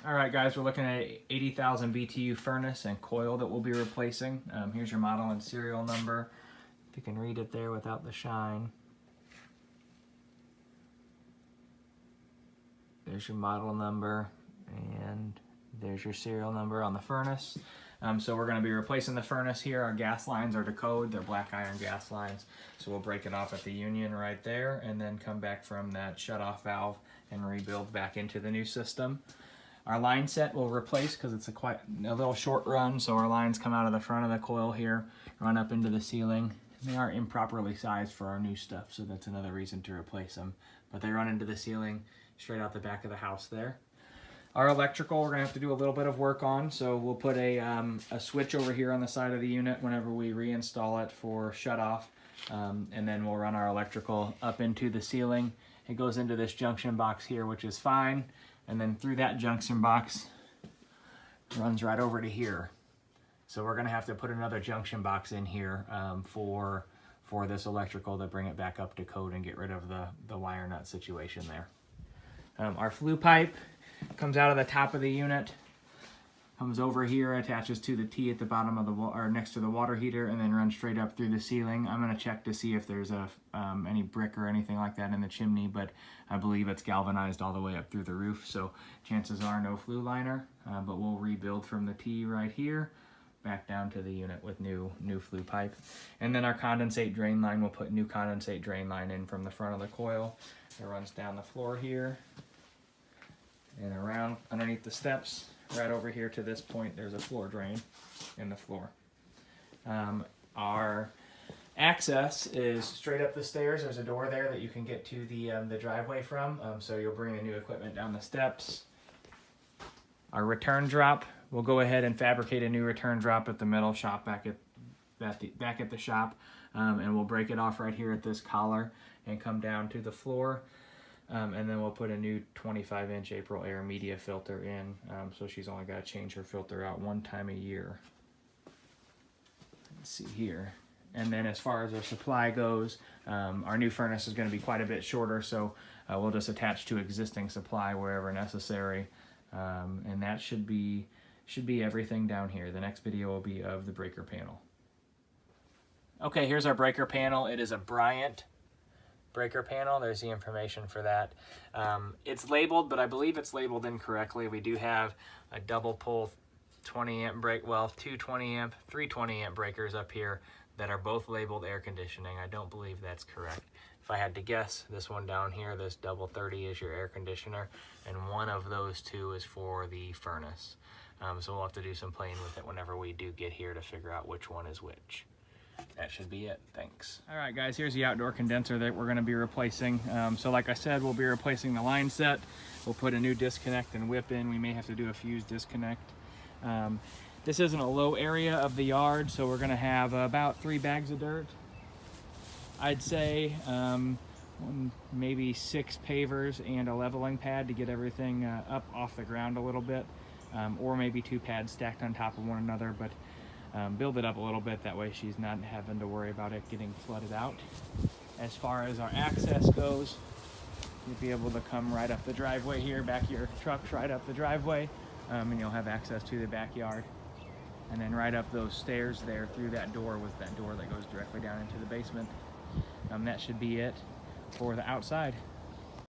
All right, guys, we're looking at 80,000 BTU furnace and coil that we'll be replacing. Here's your model and serial number. If you can read it there without the shine. There's your model number, and there's your serial number on the furnace. So we're going to be replacing the furnace here. Our gas lines are to code. They're black iron gas lines. So we'll break it off at the union right there and then come back from that shut-off valve and rebuild back into the new system. Our line set will replace because it's a little short run, so our lines come out of the front of the coil here, run up into the ceiling. They are improperly sized for our new stuff, so that's another reason to replace them. But they run into the ceiling straight out the back of the house there. Our electrical we're going to have to do a little bit of work on, so we'll put a switch over here on the side of the unit whenever we reinstall it for shut-off, and then we'll run our electrical up into the ceiling. It goes into this junction box here, which is fine. And then through that junction box runs right over to here. So we're going to have to put another junction box in here for this electrical to bring it back up to code and get rid of the wire nut situation there. Our flue pipe comes out of the top of the unit, comes over here, attaches to the T at the bottom of the or next to the water heater, and then runs straight up through the ceiling. I'm going to check to see if there's any brick or anything like that in the chimney, but I believe it's galvanized all the way up through the roof, so chances are no flue liner. But we'll rebuild from the T right here back down to the unit with new flue pipe. And then our condensate drain line, we'll put new condensate drain line in from the front of the coil. It runs down the floor here and around underneath the steps. Right over here to this point, there's a floor drain in the floor. Our access is straight up the stairs. There's a door there that you can get to the driveway from, so you'll bring the new equipment down the steps. Our return drop, we'll go ahead and fabricate a new return drop at the metal shop back at the shop, and we'll break it off right here at this collar and come down to the floor. And then we'll put a new 25-inch April Air media filter in, so she's only got to change her filter out one time a year. Let's see here. And then as far as our supply goes, our new furnace is going to be quite a bit shorter, so we'll just attach to existing supply wherever necessary. And that should be everything down here. The next video will be of the breaker panel. Okay, here's our breaker panel. It is a Bryant breaker panel. There's the information for that. It's labeled, but I believe it's labeled incorrectly. We do have a double pull 20 amp break, well, two 20 amp, three 20 amp breakers up here that are both labeled air conditioning. I don't believe that's correct. If I had to guess, this one down here, this double 30 is your air conditioner, and one of those two is for the furnace. So we'll have to do some playing with it whenever we do get here to figure out which one is which. That should be it. Thanks. All right, guys, here's the outdoor condenser that we're going to be replacing. So like I said, we'll be replacing the line set. We'll put a new disconnect and whip in. We may have to do a fuse disconnect. This isn't a low area of the yard, so we're going to have about 3 bags of dirt. I'd say maybe 6 pavers and a leveling pad to get everything up off the ground a little bit, or maybe 2 pads stacked on top of one another, but build it up a little bit, that way she's not having to worry about it getting flooded out. As far as our access goes, you'll be able to come right up the driveway here, back your trucks right up the driveway, and you'll have access to the backyard. And then right up those stairs there through that door was that door that goes directly down into the basement. That should be it for the outside.